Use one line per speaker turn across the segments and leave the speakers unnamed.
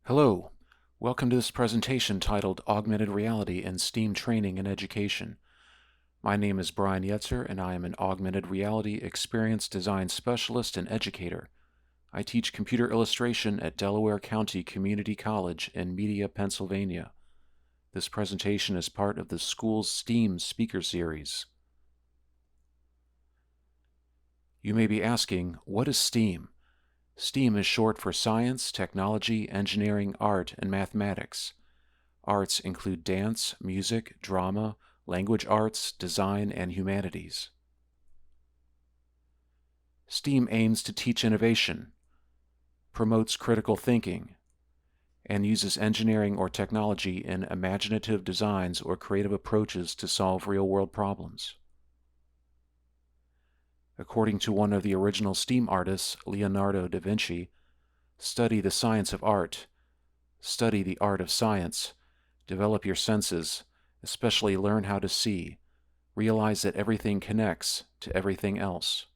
Hello, welcome to this presentation titled Augmented Reality in STEAM Training and Education. My name is Brian Yetzer and I am an Augmented Reality Experience Design Specialist and Educator. I teach computer illustration at Delaware County Community College in Media, Pennsylvania. This presentation is part of the school's STEAM speaker series. You may be asking, what is STEAM? STEAM is short for science, technology, engineering, art, and mathematics. Arts include dance, music, drama, language arts, design, and humanities. STEAM aims to teach innovation, promotes critical thinking, and uses engineering or technology in imaginative designs or creative approaches to solve real-world problems. According to one of the original STEAM artists, Leonardo da Vinci, study the science of art, study the art of science, develop your senses, especially learn how to see, realize that everything connects to everything else.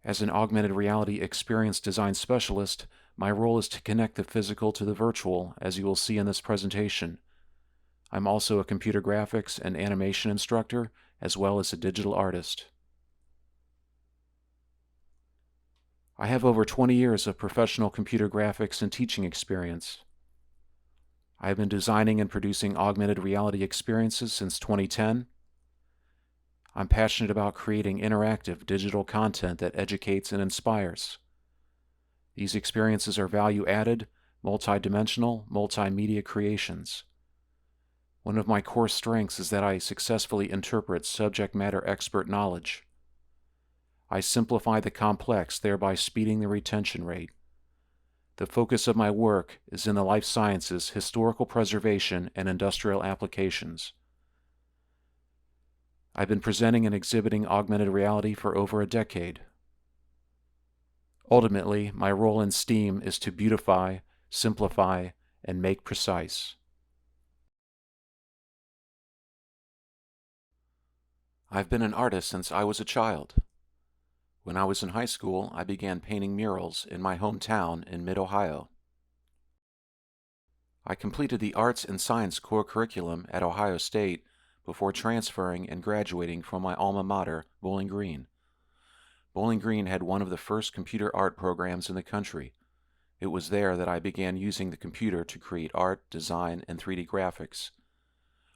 As an augmented reality experience design specialist, my role is to connect the physical to the virtual, as you will see in this presentation. I'm also a computer graphics and animation instructor, as well as a digital artist. I have over 20 years of professional computer graphics and teaching experience. I have been designing and producing augmented reality experiences since 2010. I'm passionate about creating interactive digital content that educates and inspires. These experiences are value-added, multidimensional, multimedia creations. One of my core strengths is that I successfully interpret subject matter expert knowledge. I simplify the complex, thereby speeding the retention rate. The focus of my work is in the life sciences, historical preservation, and industrial applications. I've been presenting and exhibiting augmented reality for over a decade. Ultimately, my role in STEAM is to beautify, simplify, and make precise. I've been an artist since I was a child. When I was in high school, I began painting murals in my hometown in mid-Ohio. I completed the Arts and Science core curriculum at Ohio State before transferring and graduating from my alma mater, Bowling Green. Bowling Green had one of the first computer art programs in the country. It was there that I began using the computer to create art, design, and 3D graphics.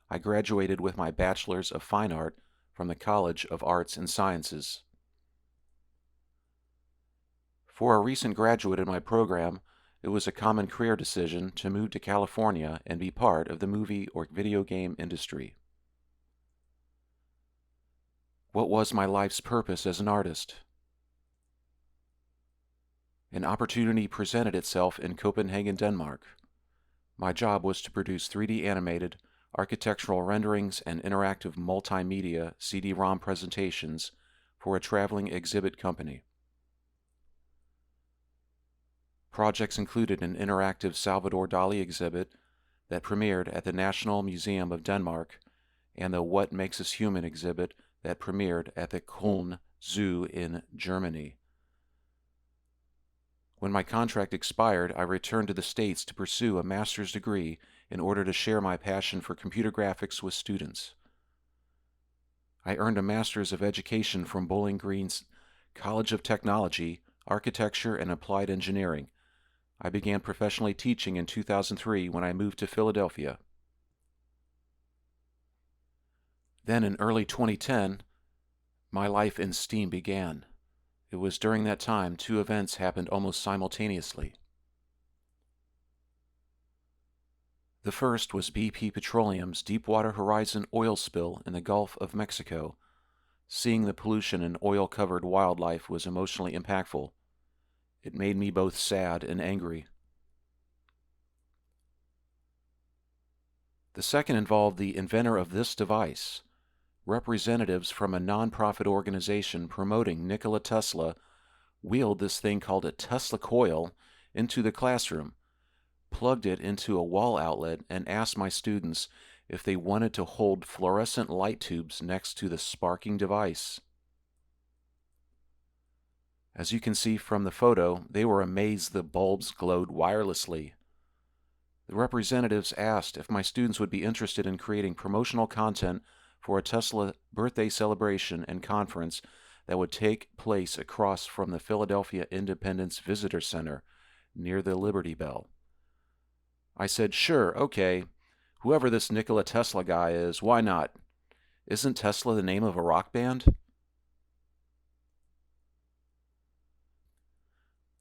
I graduated with my Bachelor's of Fine Art from the College of Arts and Sciences. For a recent graduate in my program, it was a common career decision to move to California and be part of the movie or video game industry. What was my life's purpose as an artist? An opportunity presented itself in Copenhagen, Denmark. My job was to produce 3D animated, architectural renderings and interactive multimedia CD-ROM presentations for a traveling exhibit company. Projects included an interactive Salvador Dali exhibit that premiered at the National Museum of Denmark and the What Makes Us Human exhibit that premiered at the Köln Zoo in Germany. When my contract expired, I returned to the States to pursue a master's degree in order to share my passion for computer graphics with students. I earned a Master's of Education from Bowling Green's College of Technology, Architecture, and Applied Engineering. I began professionally teaching in 2003 when I moved to Philadelphia. Then in early 2010, my life in STEAM began. It was during that time two events happened almost simultaneously. The first was BP Petroleum's Deepwater Horizon oil spill in the Gulf of Mexico. Seeing the pollution and oil-covered wildlife was emotionally impactful. It made me both sad and angry. The second involved the inventor of this device. Representatives from a non-profit organization promoting Nikola Tesla wheeled this thing called a Tesla coil into the classroom, plugged it into a wall outlet, and asked my students if they wanted to hold fluorescent light tubes next to the sparking device. As you can see from the photo, they were amazed the bulbs glowed wirelessly. The representatives asked if my students would be interested in creating promotional content for a Tesla birthday celebration and conference that would take place across from the Philadelphia Independence Visitor Center near the Liberty Bell. I said, sure, okay. Whoever this Nikola Tesla guy is, why not? Isn't Tesla the name of a rock band?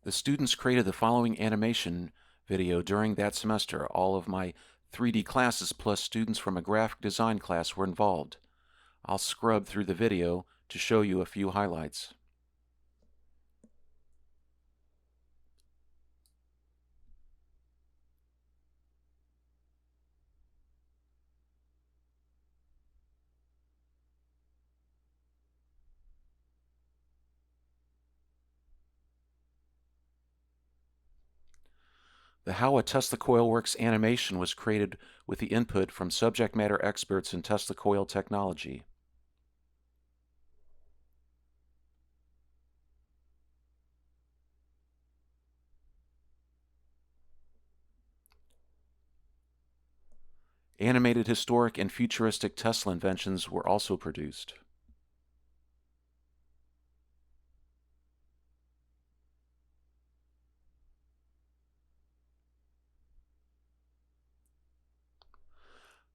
The students created the following animation video during that semester. All of my 3D classes plus students from a graphic design class were involved. I'll scrub through the video to show you a few highlights. The How a Tesla Coil Works animation was created with the input from subject matter experts in Tesla coil technology. Animated historic and futuristic Tesla inventions were also produced.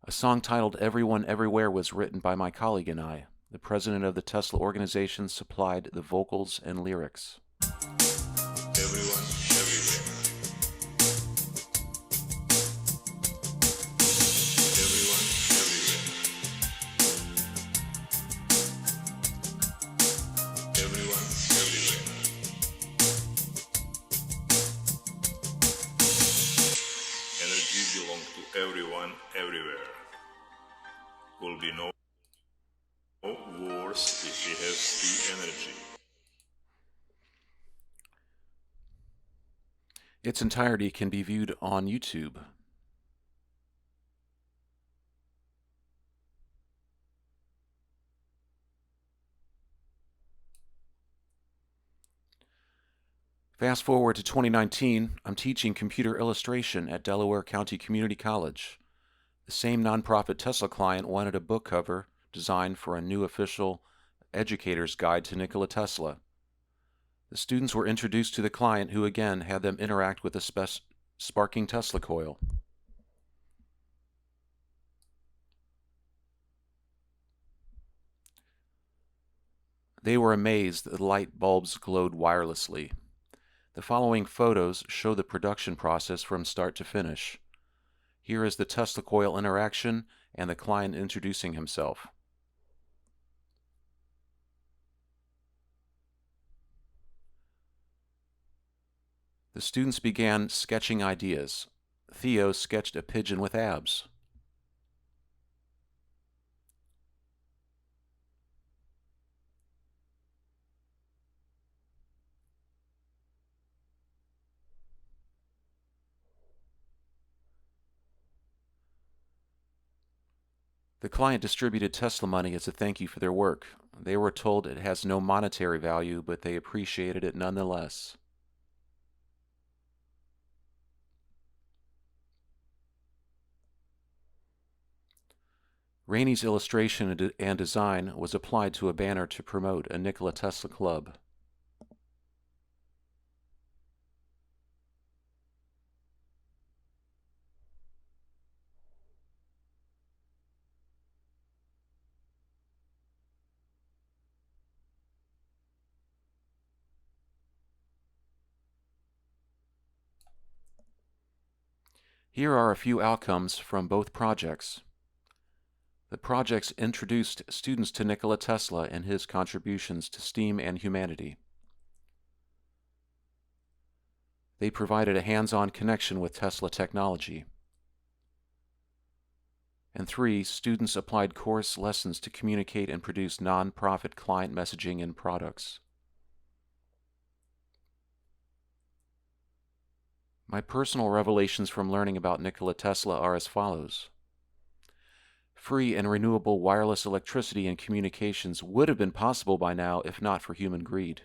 A song titled Everyone Everywhere was written by my colleague and I. The president of the Tesla organization supplied the vocals and lyrics.
Everyone, everywhere. Everyone, everywhere. Everyone, everywhere. Energy belongs to everyone, everywhere. Will be no wars if we have the energy.
Its entirety can be viewed on YouTube. Fast forward to 2019, I'm teaching computer illustration at Delaware County Community College. The same nonprofit Tesla client wanted a book cover designed for a new official Educator's Guide to Nikola Tesla. The students were introduced to the client, who again had them interact with the sparking Tesla coil. They were amazed that the light bulbs glowed wirelessly. The following photos show the production process from start to finish. Here is the Tesla coil interaction and the client introducing himself. The students began sketching ideas. Theo sketched a pigeon with abs. The client distributed Tesla money as a thank you for their work. They were told it has no monetary value, but they appreciated it nonetheless. Rainey's illustration and design was applied to a banner to promote a Nikola Tesla club. Here are a few outcomes from both projects. The projects introduced students to Nikola Tesla and his contributions to STEAM and humanity. They provided a hands-on connection with Tesla technology. And 3, students applied course lessons to communicate and produce non-profit client messaging and products. My personal revelations from learning about Nikola Tesla are as follows. Free and renewable wireless electricity and communications would have been possible by now if not for human greed.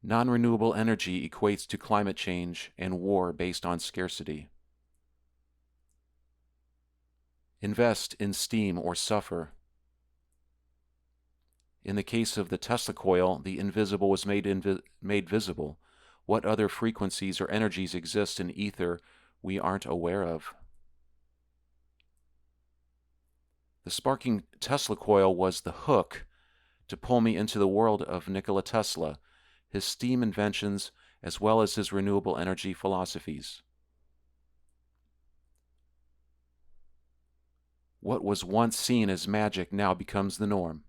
Non-renewable energy equates to climate change and war based on scarcity. Invest in steam or suffer. In the case of the Tesla coil, the invisible was made visible. What other frequencies or energies exist in ether we aren't aware of? The sparking Tesla coil was the hook to pull me into the world of Nikola Tesla, his steam inventions, as well as his renewable energy philosophies. What was once seen as magic now becomes the norm.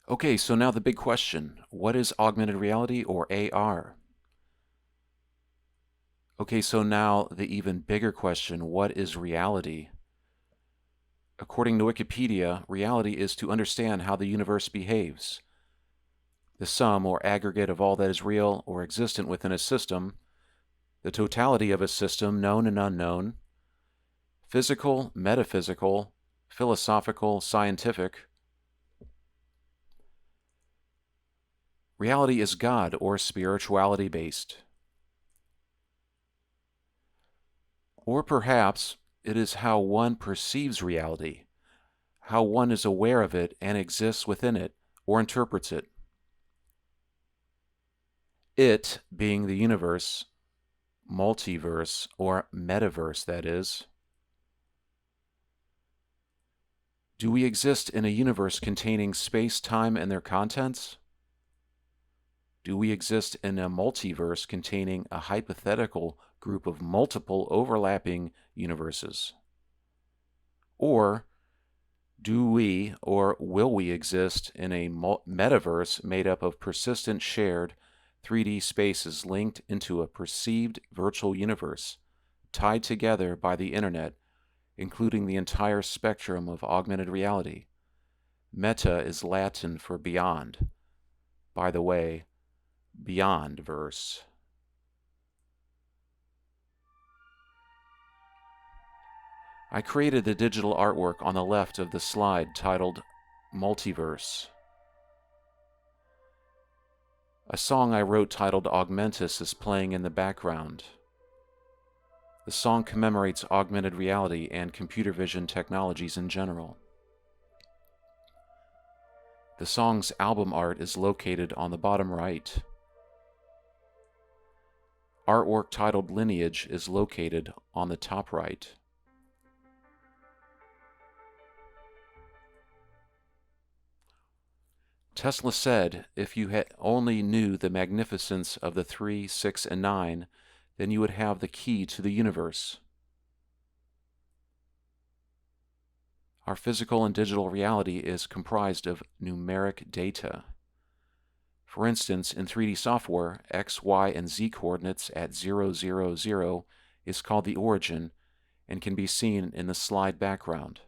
Okay, so now the big question. What is augmented reality, or AR? Okay, so now the even bigger question, what is reality? According to Wikipedia, reality is to understand how the universe behaves. The sum or aggregate of all that is real or existent within a system, the totality of a system, known and unknown, physical, metaphysical, philosophical, scientific. Reality is God or spirituality based. Or perhaps it is how one perceives reality, how one is aware of it and exists within it or interprets it. It being the universe, multiverse, or metaverse, that is. Do we exist in a universe containing space, time, and their contents? Do we exist in a multiverse containing a hypothetical group of multiple overlapping universes? Or do we or will we exist in a metaverse made up of persistent shared 3D spaces linked into a perceived virtual universe, tied together by the internet, including the entire spectrum of augmented reality? Meta is Latin for beyond. By the way, beyond verse. I created the digital artwork on the left of the slide titled Multiverse. A song I wrote titled Augmented is playing in the background. The song commemorates augmented reality and computer vision technologies in general. The song's album art is located on the bottom right. Artwork titled Lineage is located on the top right. Tesla said, if you only knew the magnificence of the 3, 6, and 9, then you would have the key to the universe. Our physical and digital reality is comprised of numeric data. For instance, in 3D software, x, y, and z coordinates at 0, 0, 0 is called the origin and can be seen in the slide background.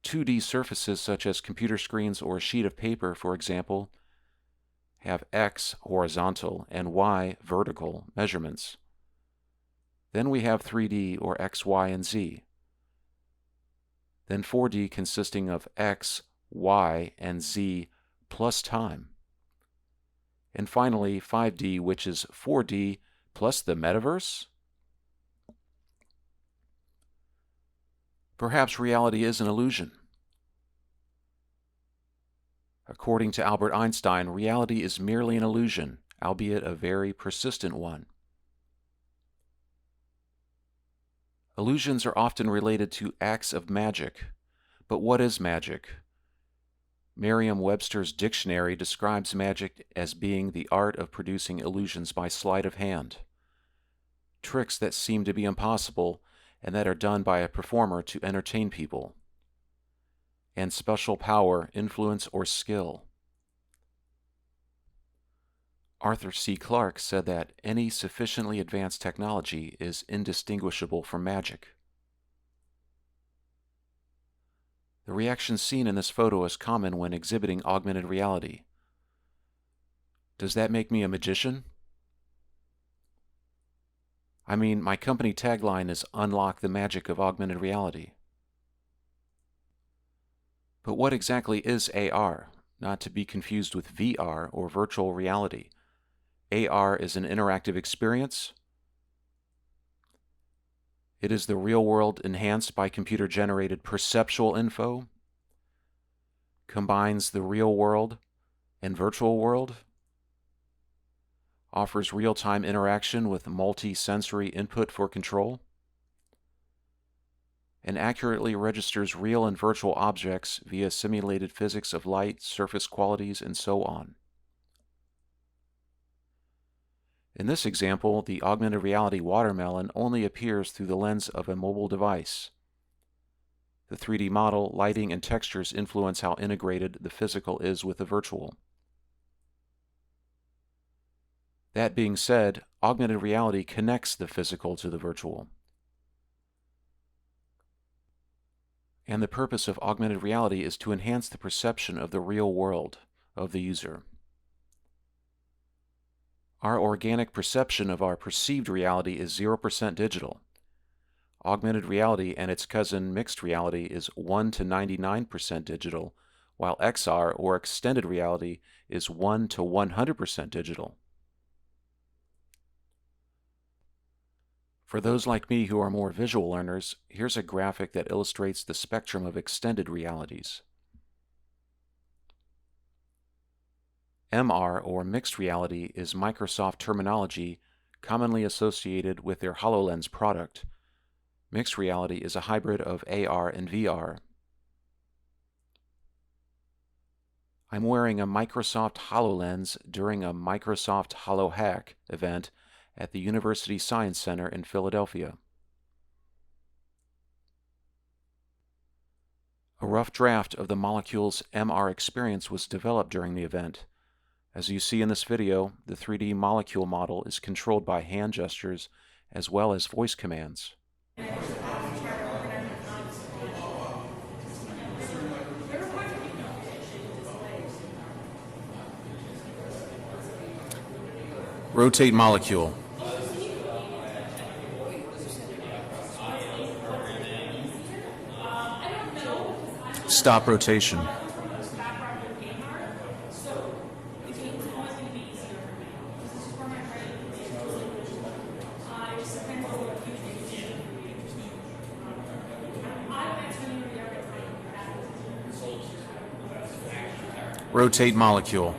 "2D surfaces such as computer screens or a sheet of paper, for example, have x, horizontal, and y, vertical, measurements. Then we have 3D, or x, y, and z. Then 4D consisting of x, y, and z plus time. And finally 5D, which is 4D plus the metaverse? Perhaps reality is an illusion. According to Albert Einstein, reality is merely an illusion, albeit a very persistent one. Illusions are often related to acts of magic. But what is magic? Merriam-Webster's dictionary describes magic as being the art of producing illusions by sleight of hand. Tricks that seem to be impossible and that are done by a performer to entertain people. And special power, influence, or skill. Arthur C. Clarke said that any sufficiently advanced technology is indistinguishable from magic. The reaction seen in this photo is common when exhibiting augmented reality. Does that make me a magician? I mean, my company tagline is Unlock the Magic of Augmented Reality. But what exactly is AR? Not to be confused with VR or virtual reality. AR is an interactive experience. It is the real world enhanced by computer-generated perceptual info, combines the real world and virtual world, offers real-time interaction with multi-sensory input for control, and accurately registers real and virtual objects via simulated physics of light, surface qualities, and so on. In this example, the augmented reality watermelon only appears through the lens of a mobile device. The 3D model, lighting, and textures influence how integrated the physical is with the virtual. That being said, augmented reality connects the physical to the virtual. And the purpose of augmented reality is to enhance the perception of the real world of the user. Our organic perception of our perceived reality is 0% digital. Augmented reality and its cousin mixed reality is 1 to 99% digital, while XR or extended reality is 1 to 100% digital. For those like me who are more visual learners, here's a graphic that illustrates the spectrum of extended realities. MR, or mixed reality, is Microsoft terminology commonly associated with their HoloLens product. Mixed reality is a hybrid of AR and VR. I'm wearing a Microsoft HoloLens during a Microsoft HoloHack event at the University Science Center in Philadelphia. A rough draft of the molecule's MR experience was developed during the event. As you see in this video, the 3D molecule model is controlled by hand gestures as well as voice commands. Rotate molecule. Stop rotation. Rotate molecule.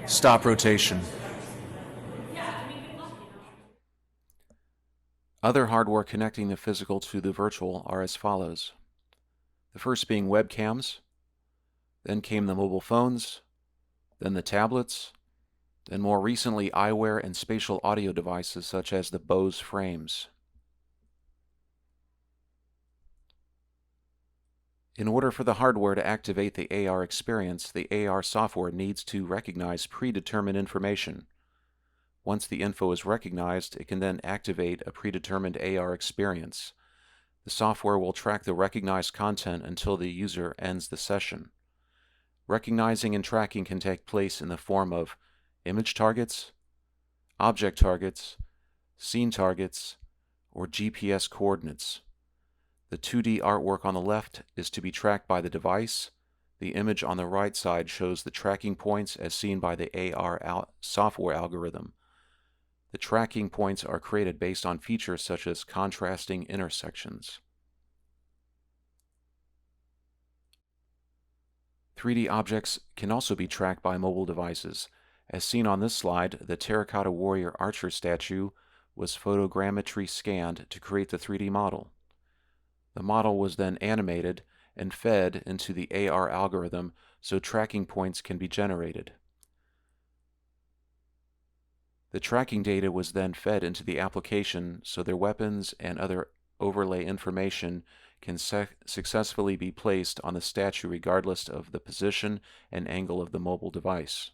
Stop rotation. Other hardware connecting the physical to the virtual are as follows. The first being webcams, then came the mobile phones, then the tablets, then more recently eyewear and spatial audio devices such as the Bose frames. In order for the hardware to activate the AR experience, the AR software needs to recognize predetermined information. Once the info is recognized, it can then activate a predetermined AR experience. The software will track the recognized content until the user ends the session. Recognizing and tracking can take place in the form of image targets, object targets, scene targets, or GPS coordinates. The 2D artwork on the left is to be tracked by the device. The image on the right side shows the tracking points as seen by the AR software algorithm. The tracking points are created based on features such as contrasting intersections. 3D objects can also be tracked by mobile devices. As seen on this slide, the terracotta warrior archer statue was photogrammetry scanned to create the 3D model. The model was then animated and fed into the AR algorithm so tracking points can be generated. The tracking data was then fed into the application so their weapons and other overlay information can successfully be placed on the statue regardless of the position and angle of the mobile device.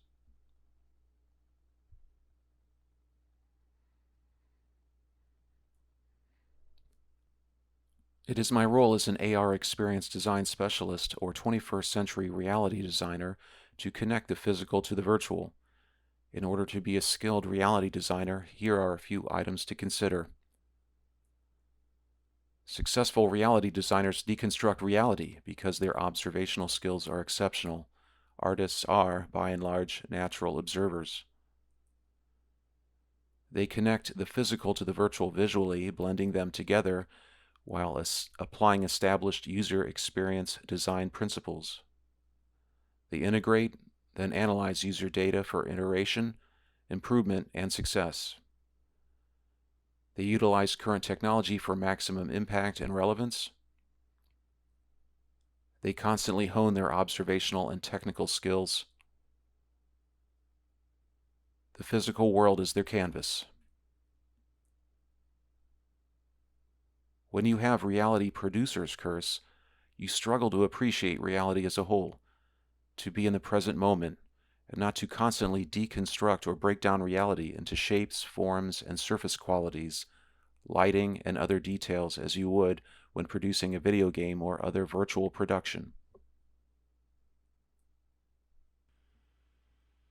It is my role as an AR experience design specialist or 21st century reality designer to connect the physical to the virtual. In order to be a skilled reality designer, here are a few items to consider. Successful reality designers deconstruct reality because their observational skills are exceptional. Artists are, by and large, natural observers. They connect the physical to the virtual visually, blending them together while applying established user experience design principles. They integrate, then analyze user data for iteration, improvement, and success. They utilize current technology for maximum impact and relevance. They constantly hone their observational and technical skills. The physical world is their canvas. When you have reality producer's curse, you struggle to appreciate reality as a whole, to be in the present moment, and not to constantly deconstruct or break down reality into shapes, forms, and surface qualities, lighting, and other details as you would when producing a video game or other virtual production.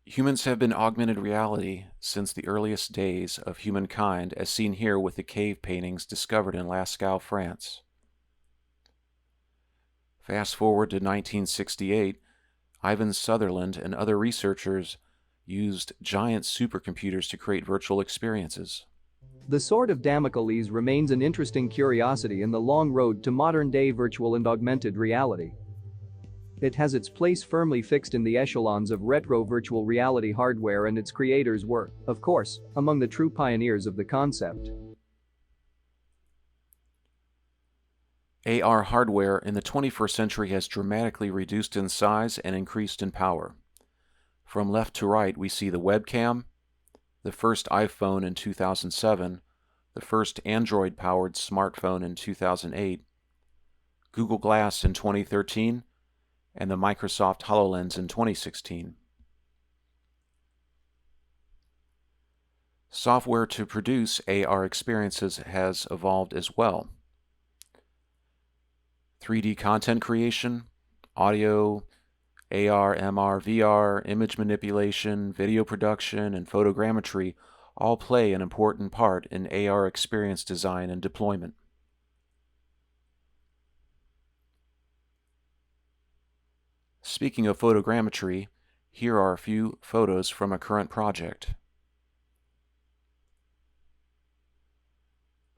Humans have been augmented reality since the earliest days of humankind, as seen here with the cave paintings discovered in Lascaux, France. Fast forward to 1968, Ivan Sutherland and other researchers used giant supercomputers to create virtual experiences.
The sword of Damocles remains an interesting curiosity in the long road to modern-day virtual and augmented reality. It has its place firmly fixed in the echelons of retro virtual reality hardware, and its creators were, of course, among the true pioneers of the concept.
AR hardware in the 21st century has dramatically reduced in size and increased in power. From left to right, we see the webcam, the first iPhone in 2007, the first Android-powered smartphone in 2008, Google Glass in 2013, and the Microsoft HoloLens in 2016. Software to produce AR experiences has evolved as well. 3D content creation, audio, AR, MR, VR, image manipulation, video production, and photogrammetry all play an important part in AR experience design and deployment. Speaking of photogrammetry, here are a few photos from a current project.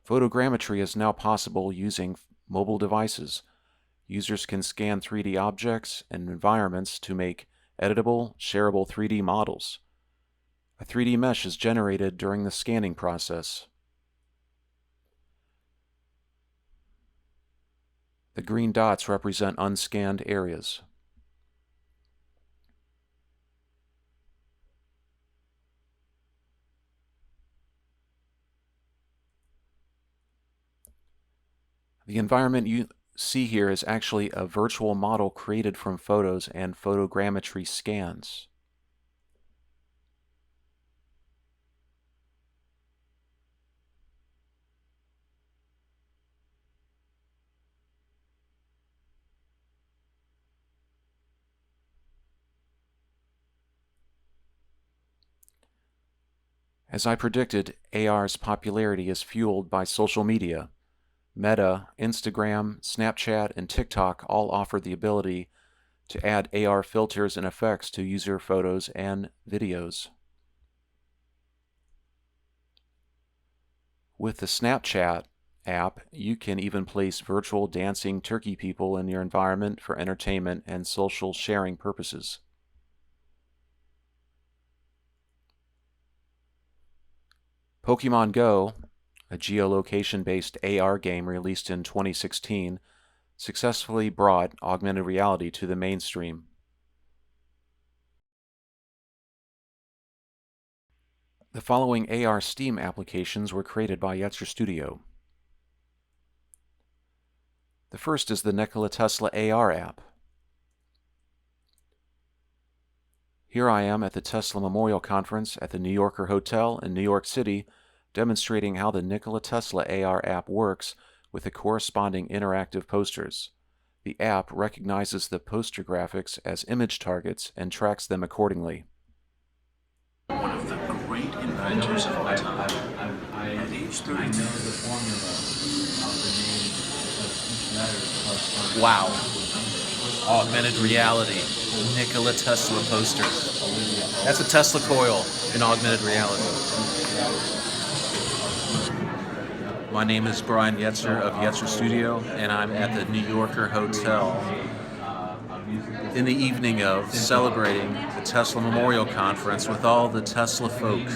Photogrammetry is now possible using mobile devices. Users can scan 3D objects and environments to make editable, shareable 3D models. A 3D mesh is generated during the scanning process. The green dots represent unscanned areas. The environment you see here is actually a virtual model created from photos and photogrammetry scans. As I predicted, AR's popularity is fueled by social media. Meta, Instagram, Snapchat, and TikTok all offer the ability to add AR filters and effects to user photos and videos. With the Snapchat app, you can even place virtual dancing turkey people in your environment for entertainment and social sharing purposes. Pokemon Go, a geolocation-based AR game released in 2016, successfully brought augmented reality to the mainstream. The following AR Steam applications were created by Yetzer Studio. The first is the Nikola Tesla AR app. Here I am at the Tesla Memorial Conference at the New Yorker Hotel in New York City, demonstrating how the Nikola Tesla AR app works with the corresponding interactive posters. The app recognizes the poster graphics as image targets and tracks them accordingly.
One of the great inventors of our time. At age 32.
Wow. Augmented reality. Nikola Tesla posters. That's a Tesla coil in augmented reality. My name is Brian Yetzer of Yetzer Studio, and I'm at the New Yorker Hotel in the evening of celebrating the Tesla Memorial Conference with all the Tesla folk.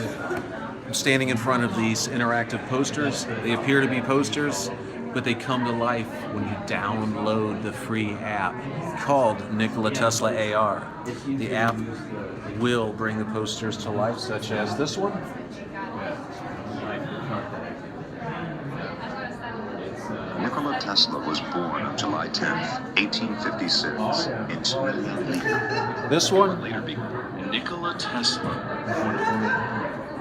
I'm standing in front of these interactive posters. They appear to be posters, but they come to life when you download the free app called Nikola Tesla AR. The app will bring the posters to life, such as this one.
Nikola Tesla was born on July 10th, 1856, in Sweden.
This one.
Later became Nikola Tesla.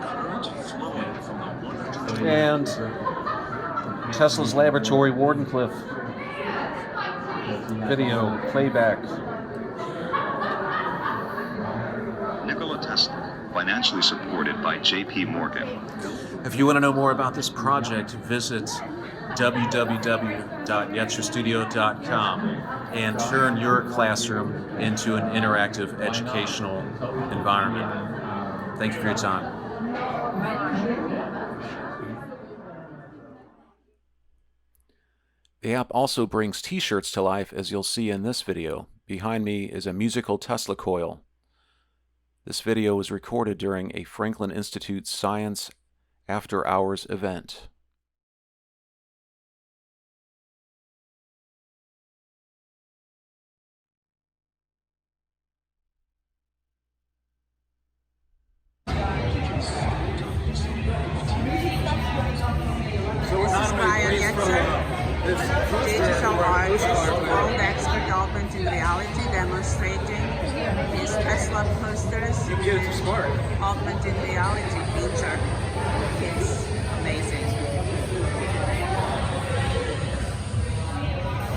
Current flowing from the 100.
And Tesla's laboratory, Wardenclyffe. Video playback.
Nikola Tesla, financially supported by J.P. Morgan.
If you want to know more about this project, visit www.yetzerstudio.com and turn your classroom into an interactive educational environment. Thank you for your time.
The app also brings t-shirts to life, as you'll see in this video. Behind me is a musical Tesla coil. This video was recorded during a Franklin Institute Science After Hours event.
This is Brian Yetzer, digital artist, world expert augmented reality, demonstrating his Tesla posters and augmented reality feature. It's amazing.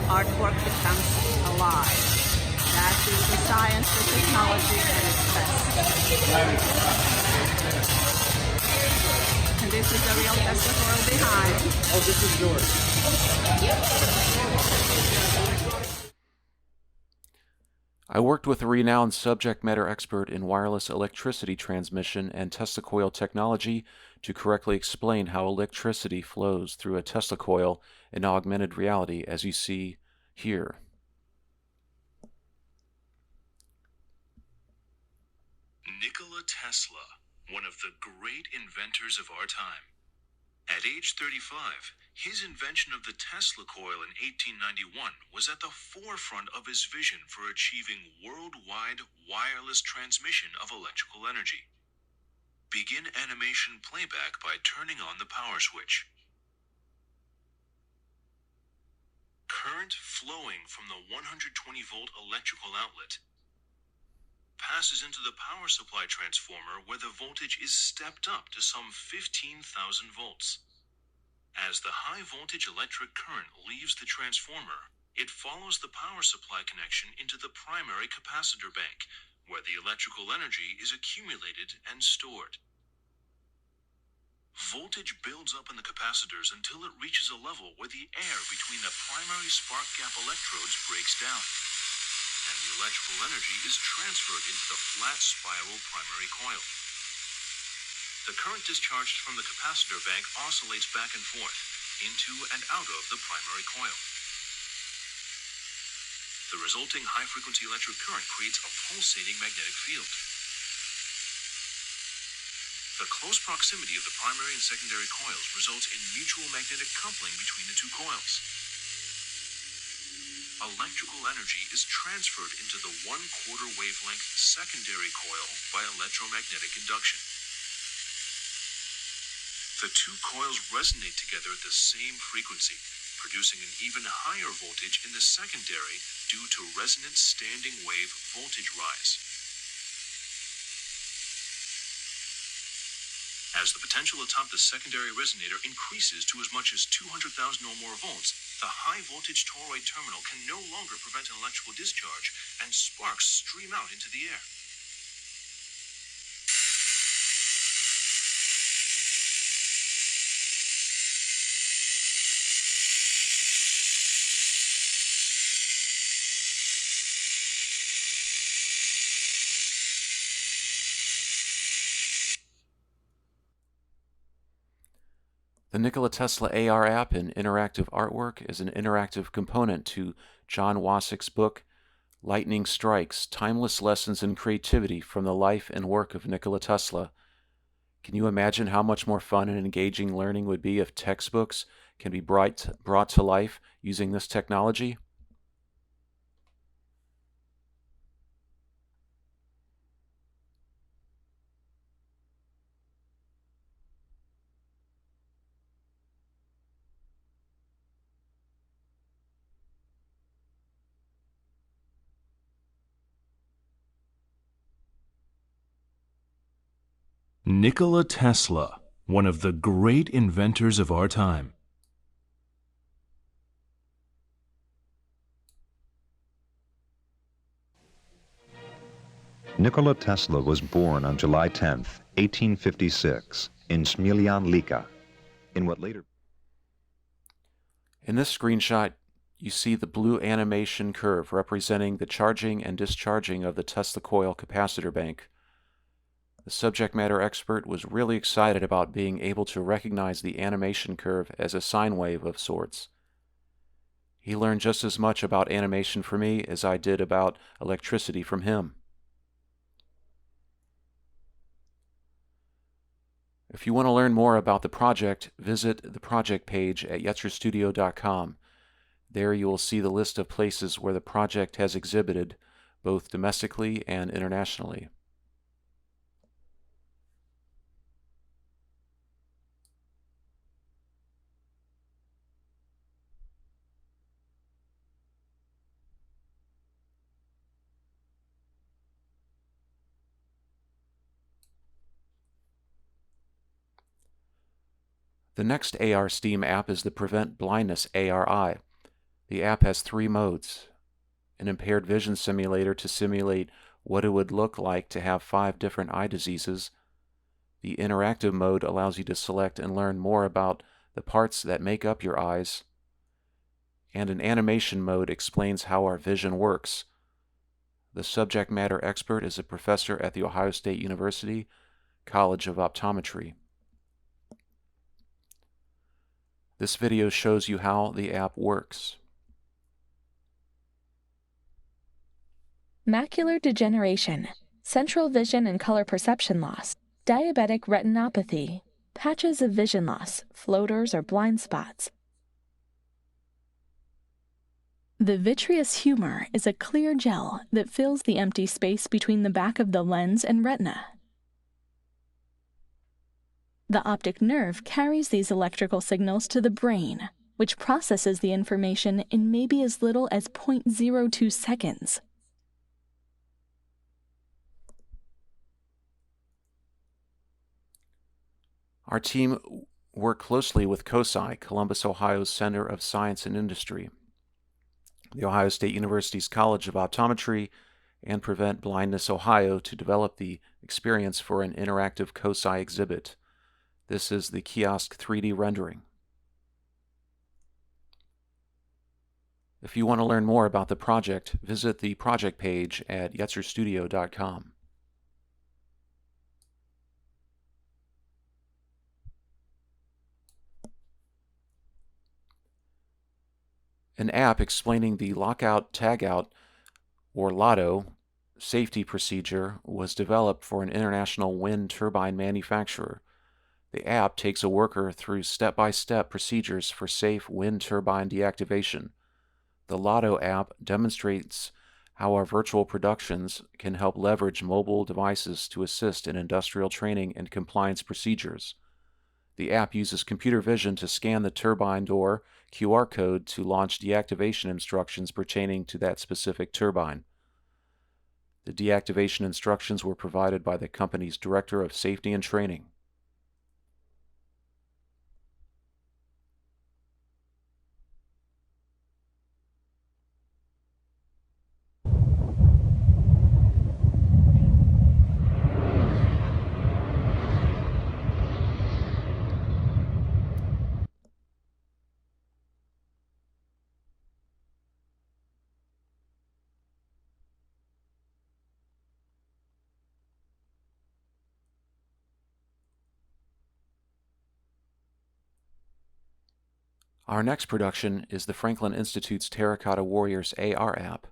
Artwork becomes alive. That is the science, the technology at its best. And this is the real Tesla coil behind.
Oh, this is yours.
I worked with a renowned subject matter expert in wireless electricity transmission and Tesla coil technology to correctly explain how electricity flows through a Tesla coil in augmented reality, as you see here.
Nikola Tesla, one of the great inventors of our time. At age 35, his invention of the Tesla coil in 1891 was at the forefront of his vision for achieving worldwide wireless transmission of electrical energy. Begin animation playback by turning on the power switch. Current flowing from the 120-volt electrical outlet passes into the power supply transformer, where the voltage is stepped up to some 15,000 volts. As the high voltage electric current leaves the transformer, it follows the power supply connection into the primary capacitor bank, where the electrical energy is accumulated and stored. Voltage builds up in the capacitors until it reaches a level where the air between the primary spark gap electrodes breaks down, and the electrical energy is transferred into the flat spiral primary coil. The current discharged from the capacitor bank oscillates back and forth, into and out of the primary coil. The resulting high-frequency electric current creates a pulsating magnetic field. The close proximity of the primary and secondary coils results in mutual magnetic coupling between the two coils. Electrical energy is transferred into the 1/4 wavelength secondary coil by electromagnetic induction. The two coils resonate together at the same frequency, producing an even higher voltage in the secondary due to resonant standing wave voltage rise. As the potential atop the secondary resonator increases to as much as 200,000 or more volts, The high-voltage toroid terminal can no longer prevent an electrical discharge, and sparks stream out into the air.
The Nikola Tesla AR app in interactive artwork is an interactive component to John Wasick's book, Lightning Strikes, Timeless Lessons in Creativity from the Life and Work of Nikola Tesla. Can you imagine how much more fun and engaging learning would be if textbooks can be brought to life using this technology?
Nikola Tesla, one of the great inventors of our time.
Nikola Tesla was born on July 10, 1856, in Smiljan in what later...
In this screenshot, you see the blue animation curve representing the charging and discharging of the Tesla coil capacitor bank. The subject matter expert was really excited about being able to recognize the animation curve as a sine wave of sorts. He learned just as much about animation from me as I did about electricity from him. If you want to learn more about the project, visit the project page at yetzerstudio.com. There you will see the list of places where the project has exhibited, both domestically and internationally. The next AR STEAM app is the Prevent Blindness ARI. The app has 3 modes. An impaired vision simulator to simulate what it would look like to have 5 different eye diseases. The interactive mode allows you to select and learn more about the parts that make up your eyes. And an animation mode explains how our vision works. The subject matter expert is a professor at The Ohio State University College of Optometry. This video shows you how the app works.
Macular degeneration, central vision and color perception loss, diabetic retinopathy, patches of vision loss, floaters or blind spots. The vitreous humor is a clear gel that fills the empty space between the back of the lens and retina. The optic nerve carries these electrical signals to the brain, which processes the information in maybe as little as 0.02 seconds.
Our team worked closely with COSI, Columbus, Ohio's Center of Science and Industry, the Ohio State University's College of Optometry, and Prevent Blindness Ohio to develop the experience for an interactive COSI exhibit. This is the kiosk 3D rendering. If you want to learn more about the project, visit the project page at yetzerstudio.com. An app explaining the lockout tagout, or LOTO, safety procedure was developed for an international wind turbine manufacturer. The app takes a worker through step-by-step procedures for safe wind turbine deactivation. The LOTO app demonstrates how our virtual productions can help leverage mobile devices to assist in industrial training and compliance procedures. The app uses computer vision to scan the turbine door QR code to launch deactivation instructions pertaining to that specific turbine. The deactivation instructions were provided by the company's Director of Safety and Training. Our next production is the Franklin Institute's Terracotta Warriors AR app.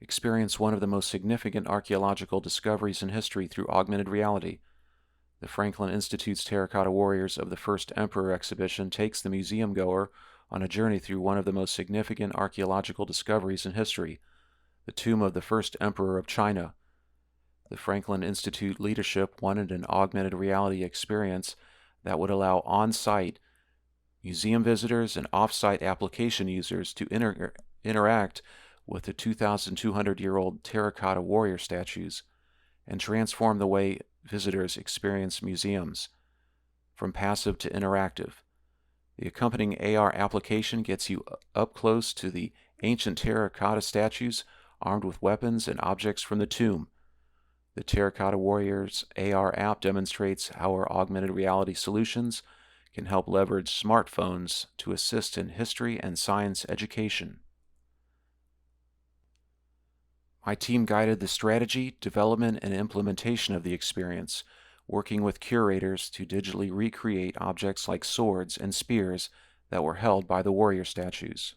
Experience one of the most significant archaeological discoveries in history through augmented reality. The Franklin Institute's Terracotta Warriors of the First Emperor exhibition takes the museum goer on a journey through one of the most significant archaeological discoveries in history, the tomb of the first emperor of China. The Franklin Institute leadership wanted an augmented reality experience that would allow on-site museum visitors and off-site application users to interact with the 2,200-year-old terracotta warrior statues and transform the way visitors experience museums, from passive to interactive. The accompanying AR application gets you up close to the ancient terracotta statues armed with weapons and objects from the tomb. The Terracotta Warriors AR app demonstrates how our augmented reality solutions can help leverage smartphones to assist in history and science education. My team guided the strategy, development, and implementation of the experience, working with curators to digitally recreate objects like swords and spears that were held by the warrior statues.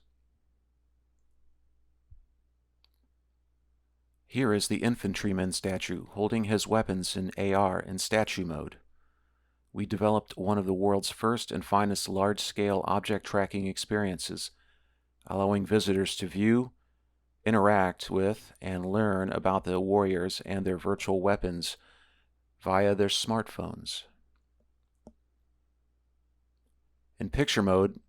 Here is the infantryman statue holding his weapons in AR in statue mode. We developed one of the world's first and finest large-scale object tracking experiences, allowing visitors to view, interact with, and learn about the warriors and their virtual weapons via their smartphones. In picture mode,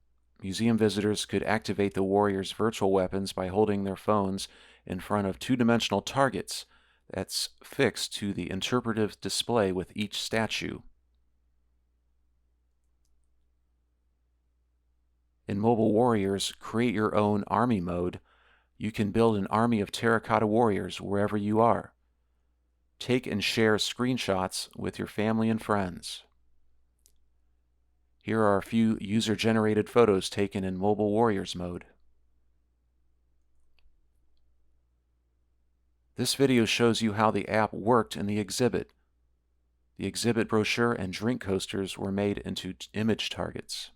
museum visitors could activate the warriors' virtual weapons by holding their phones in front of two-dimensional targets that's fixed to the interpretive display with each statue. In Mobile Warriors Create Your Own Army mode, you can build an army of terracotta warriors wherever you are. Take and share screenshots with your family and friends. Here are a few user-generated photos taken in Mobile Warriors mode. This video shows you how the app worked in the exhibit. The exhibit brochure and drink coasters were made into image targets.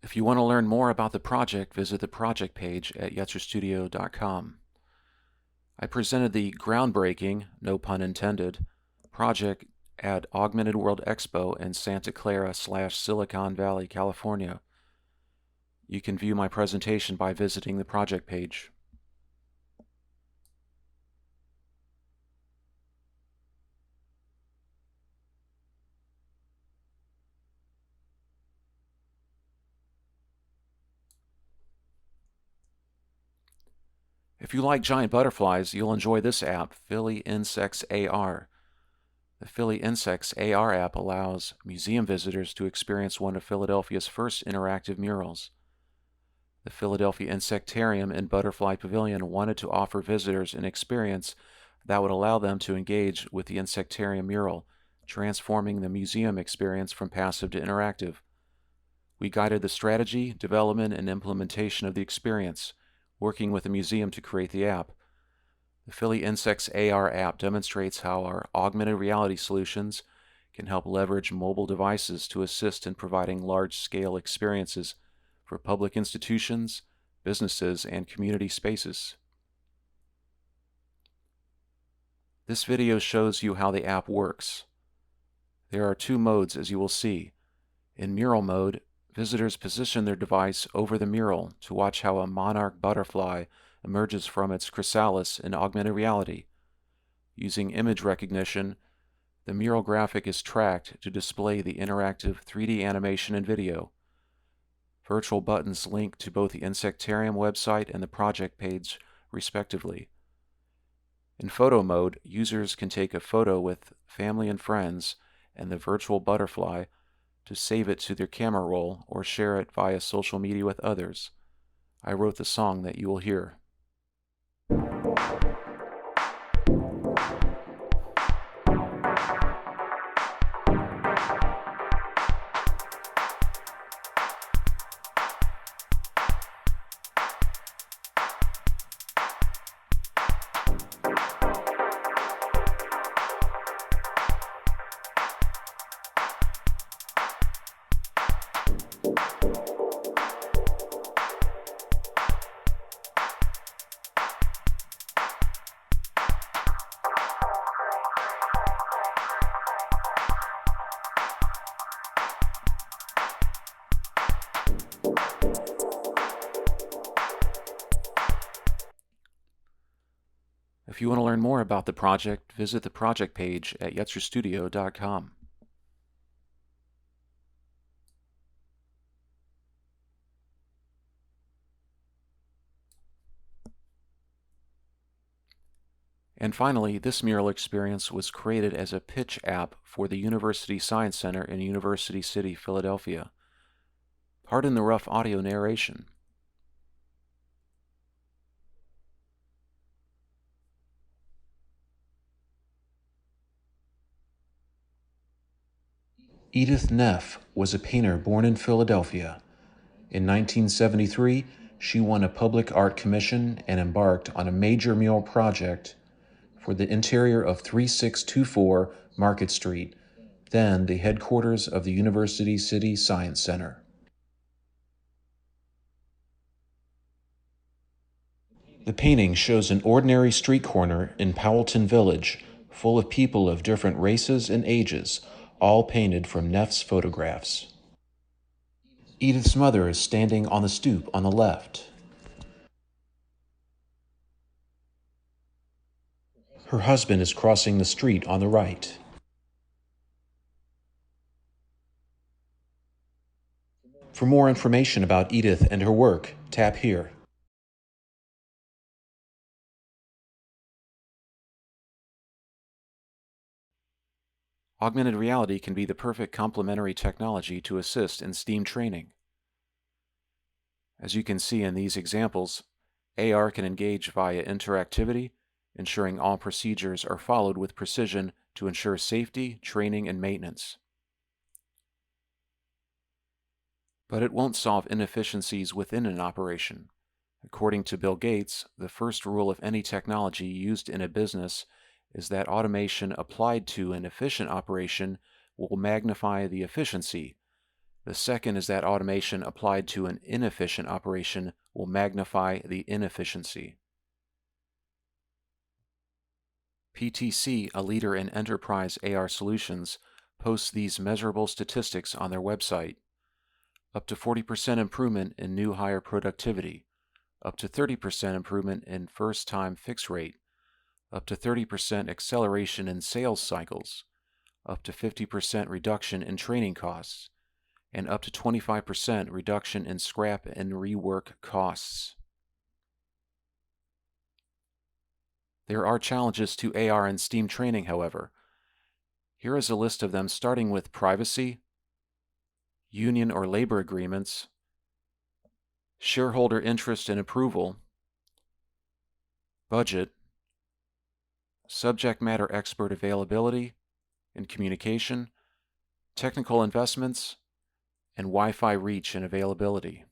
If you want to learn more about the project, visit the project page at yetzerstudio.com. I presented the groundbreaking, no pun intended, project at Augmented World Expo in Santa Clara/Silicon Valley, California. You can view my presentation by visiting the project page. If you like giant butterflies, you'll enjoy this app, Philly Insects AR. The Philly Insects AR app allows museum visitors to experience one of Philadelphia's first interactive murals. The Philadelphia Insectarium and Butterfly Pavilion wanted to offer visitors an experience that would allow them to engage with the Insectarium mural, transforming the museum experience from passive to interactive. We guided the strategy, development, and implementation of the experience, working with the museum to create the app. The Philly Insects AR app demonstrates how our augmented reality solutions can help leverage mobile devices to assist in providing large-scale experiences for public institutions, businesses, and community spaces. This video shows you how the app works. There are two modes, as you will see. In mural mode, visitors position their device over the mural to watch how a monarch butterfly emerges from its chrysalis in augmented reality. Using image recognition, the mural graphic is tracked to display the interactive 3D animation and video. Virtual buttons link to both the Insectarium website and the project page, respectively. In photo mode, users can take a photo with family and friends and the virtual butterfly to save it to their camera roll or share it via social media with others. I wrote the song that you will hear. If you want to learn more about the project, visit the project page at yetzerstudio.com. And finally, this mural experience was created as a pitch app for the University Science Center in University City, Philadelphia. Pardon the rough audio narration. Edith Neff was a painter born in Philadelphia. In 1973, she won a public art commission and embarked on a major mural project for the interior of 3624 Market Street, then the headquarters of the University City Science Center. The painting shows an ordinary street corner in Powelton Village, full of people of different races and ages, all painted from Neff's photographs. Edith's mother is standing on the stoop on the left. Her husband is crossing the street on the right. For more information about Edith and her work, tap here. Augmented reality can be the perfect complementary technology to assist in STEAM training. As you can see in these examples, AR can engage via interactivity, ensuring all procedures are followed with precision to ensure safety, training, and maintenance. But it won't solve inefficiencies within an operation. According to Bill Gates, the first rule of any technology used in a business is that automation applied to an efficient operation will magnify the efficiency. The second is that automation applied to an inefficient operation will magnify the inefficiency. PTC, a leader in enterprise AR solutions, posts these measurable statistics on their website. Up to 40% improvement in new hire productivity, up to 30% improvement in first-time fix rate, up to 30% acceleration in sales cycles, up to 50% reduction in training costs, and up to 25% reduction in scrap and rework costs. There are challenges to AR and STEAM training, however. Here is a list of them, starting with privacy, union or labor agreements, shareholder interest and approval, budget, subject matter expert availability and communication, technical investments, and Wi-Fi reach and availability.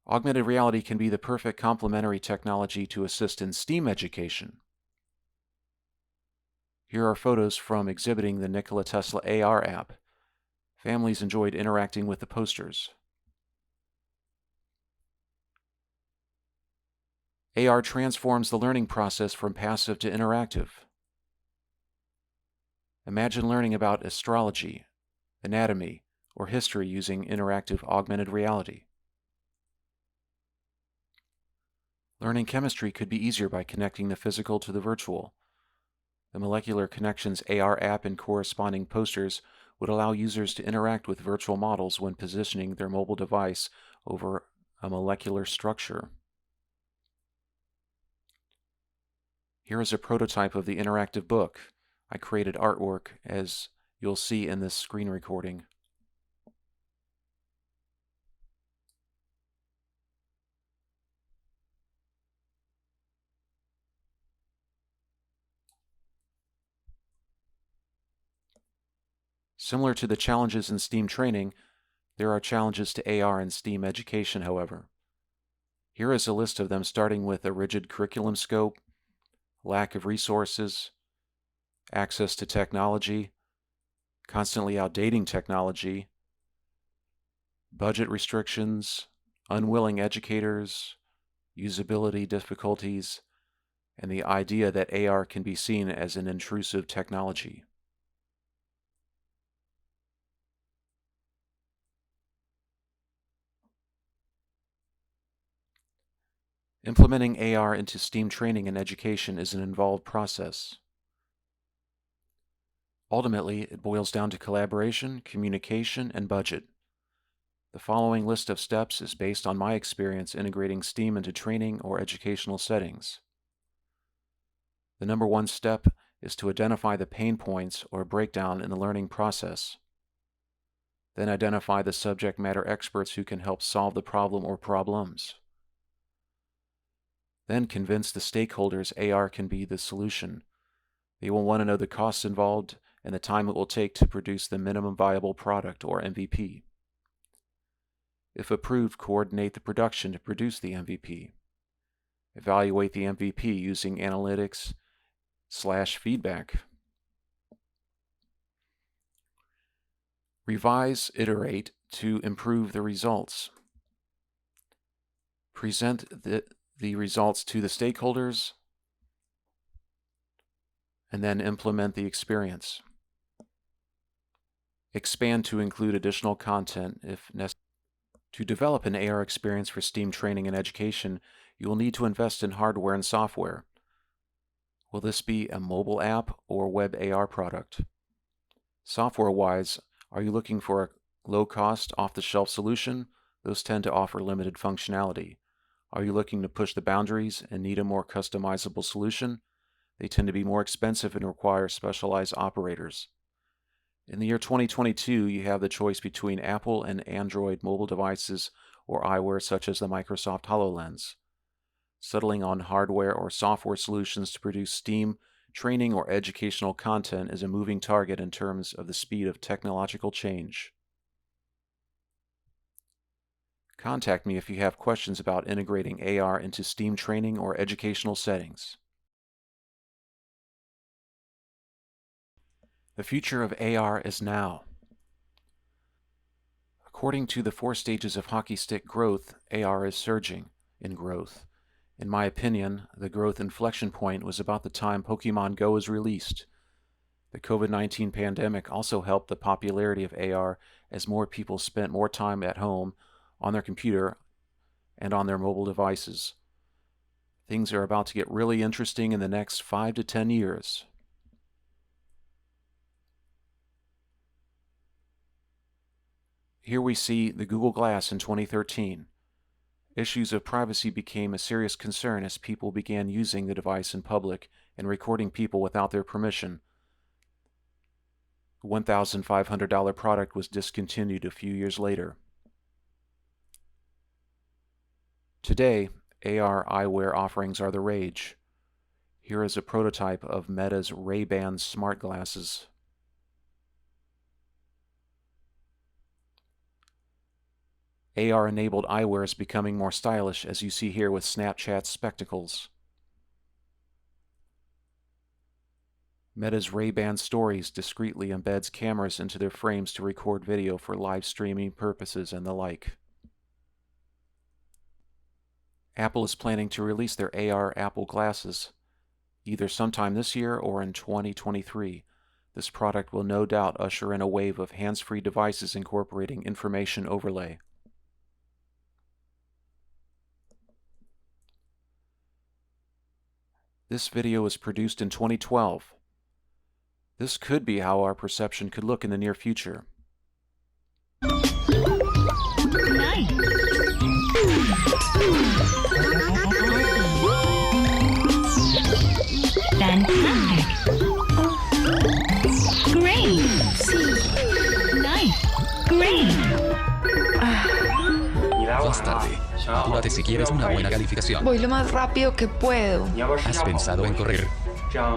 Augmented reality can be the perfect complementary technology to assist in STEAM education. Here are photos from exhibiting the Nikola Tesla AR app. Families enjoyed interacting with the posters. AR transforms the learning process from passive to interactive. Imagine learning about astrology, anatomy, or history using interactive augmented reality. Learning chemistry could be easier by connecting the physical to the virtual. The Molecular Connections AR app and corresponding posters would allow users to interact with virtual models when positioning their mobile device over a molecular structure. Here is a prototype of the interactive book. I created artwork, as you'll see in this screen recording. Similar to the challenges in STEAM training, there are challenges to AR in STEAM education, however. Here is a list of them, starting with a rigid curriculum scope, lack of resources, access to technology, constantly outdating technology, budget restrictions, unwilling educators, usability difficulties, and the idea that AR can be seen as an intrusive technology. Implementing AR into STEAM training and education is an involved process. Ultimately, it boils down to collaboration, communication, and budget. The following list of steps is based on my experience integrating STEAM into training or educational settings. The number one step is to identify the pain points or breakdown in the learning process. Then identify the subject matter experts who can help solve the problem or problems. Then convince the stakeholders AR can be the solution. They will want to know the costs involved and the time it will take to produce the minimum viable product, or MVP. If approved, coordinate the production to produce the MVP. Evaluate the MVP using analytics/feedback. Revise, iterate to improve the results. Present the results to the stakeholders, and then implement the experience. Expand to include additional content if necessary. To develop an AR experience for STEAM training and education, you will need to invest in hardware and software. Will this be a mobile app or web AR product? Software-wise, are you looking for a low-cost, off-the-shelf solution? Those tend to offer limited functionality. Are you looking to push the boundaries and need a more customizable solution? They tend to be more expensive and require specialized operators. In the year 2022, you have the choice between Apple and Android mobile devices or eyewear such as the Microsoft HoloLens. Settling on hardware or software solutions to produce STEAM training or educational content is a moving target in terms of the speed of technological change. Contact me if you have questions about integrating AR into STEAM training or educational settings. The future of AR is now. According to the 4 stages of hockey stick growth, AR is surging in growth. In my opinion, the growth inflection point was about the time Pokemon Go was released. The COVID-19 pandemic also helped the popularity of AR as more people spent more time at home, on their computer, and on their mobile devices. Things are about to get really interesting in the next 5 to 10 years. Here we see the Google Glass in 2013. Issues of privacy became a serious concern as people began using the device in public and recording people without their permission. The $1,500 product was discontinued a few years later. Today, AR eyewear offerings are the rage. Here is a prototype of Meta's Ray-Ban smart glasses. AR-enabled eyewear is becoming more stylish, as you see here with Snapchat spectacles. Meta's Ray-Ban Stories discreetly embeds cameras into their frames to record video for live streaming purposes and the like. Apple is planning to release their AR Apple glasses either sometime this year or in 2023. This product will no doubt usher in a wave of hands-free devices incorporating information overlay. This video was produced in 2012. This could be how our perception could look in the near future.
Fantastic. Great. Nice. Great.
Vas tarde. Apúrate si quieres una buena calificación.
Voy lo más rápido que puedo.
¿Has pensado en correr?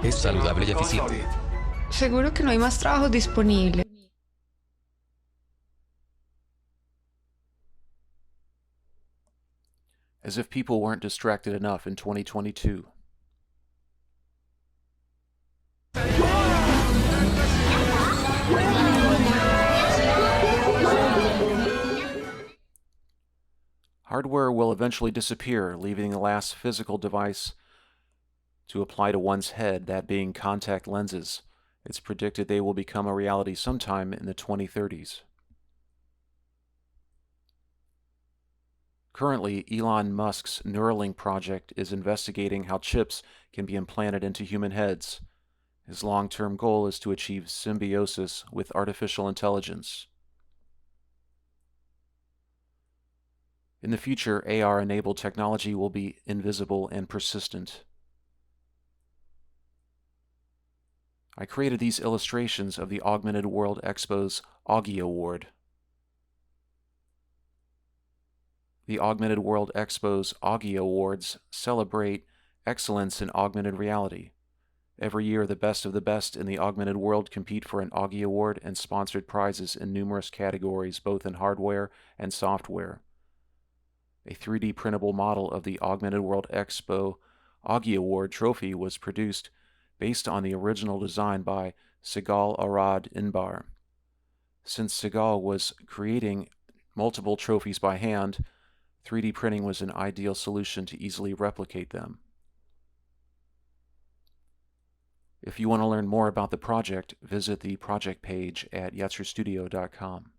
Es saludable y eficiente.
Seguro que no hay más trabajos disponibles.
As if people weren't distracted enough in 2022. Hardware will eventually disappear, leaving the last physical device to apply to one's head, that being contact lenses. It's predicted they will become a reality sometime in the 2030s. Currently, Elon Musk's Neuralink project is investigating how chips can be implanted into human heads. His long-term goal is to achieve symbiosis with artificial intelligence. In the future, AR-enabled technology will be invisible and persistent. I created these illustrations of the Augmented World Expo's Augie Award. The Augmented World Expo's Augie Awards celebrate excellence in augmented reality. Every year, the best of the best in the augmented world compete for an Augie Award and sponsored prizes in numerous categories, both in hardware and software. A 3D printable model of the Augmented World Expo Augie Award trophy was produced based on the original design by Sigal Arad Inbar. Since Sigal was creating multiple trophies by hand, 3D printing was an ideal solution to easily replicate them. If you want to learn more about the project, visit the project page at yetzerstudio.com.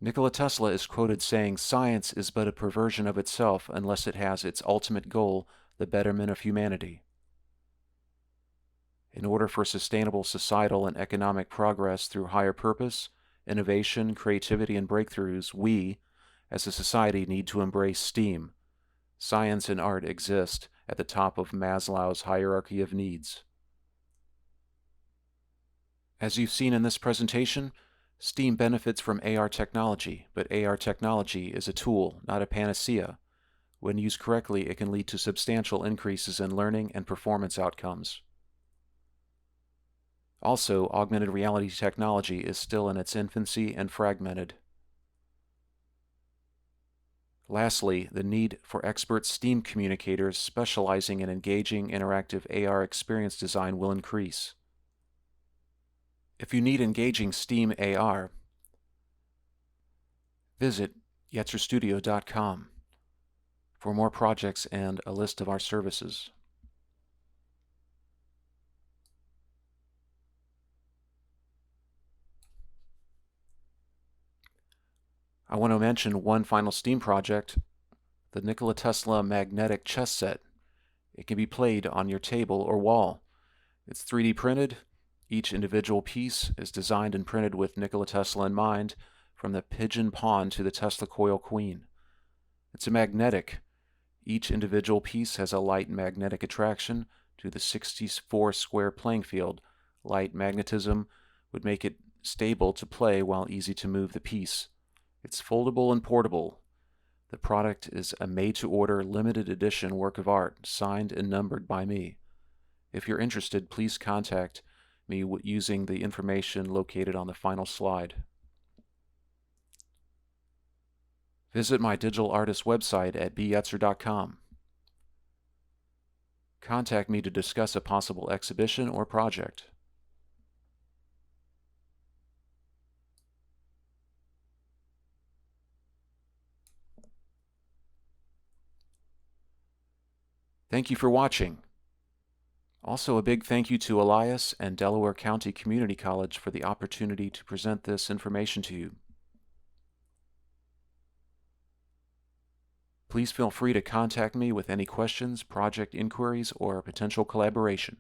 Nikola Tesla is quoted saying, "Science is but a perversion of itself unless it has its ultimate goal, the betterment of humanity." In order for sustainable societal and economic progress through higher purpose, innovation, creativity, and breakthroughs, we, as a society, need to embrace STEAM. Science and art exist at the top of Maslow's hierarchy of needs. As you've seen in this presentation, STEAM benefits from AR technology, but AR technology is a tool, not a panacea. When used correctly, it can lead to substantial increases in learning and performance outcomes. Also, augmented reality technology is still in its infancy and fragmented. Lastly, the need for expert STEAM communicators specializing in engaging interactive AR experience design will increase. If you need engaging STEAM AR, visit yetzerstudio.com for more projects and a list of our services. I want to mention one final STEAM project, the Nikola Tesla magnetic chess set. It can be played on your table or wall. It's 3D printed. Each individual piece is designed and printed with Nikola Tesla in mind, from the pigeon pawn to the Tesla coil queen. It's a magnetic. Each individual piece has a light magnetic attraction to the 64 square playing field. Light magnetism would make it stable to play while easy to move the piece. It's foldable and portable. The product is a made-to-order limited edition work of art, signed and numbered by me. If you're interested, please contact me using the information located on the final slide. Visit my digital artist website at byetzer.com. Contact me to discuss a possible exhibition or project. Thank you for watching. Also, a big thank you to Elias and Delaware County Community College for the opportunity to present this information to you. Please feel free to contact me with any questions, project inquiries, or potential collaboration.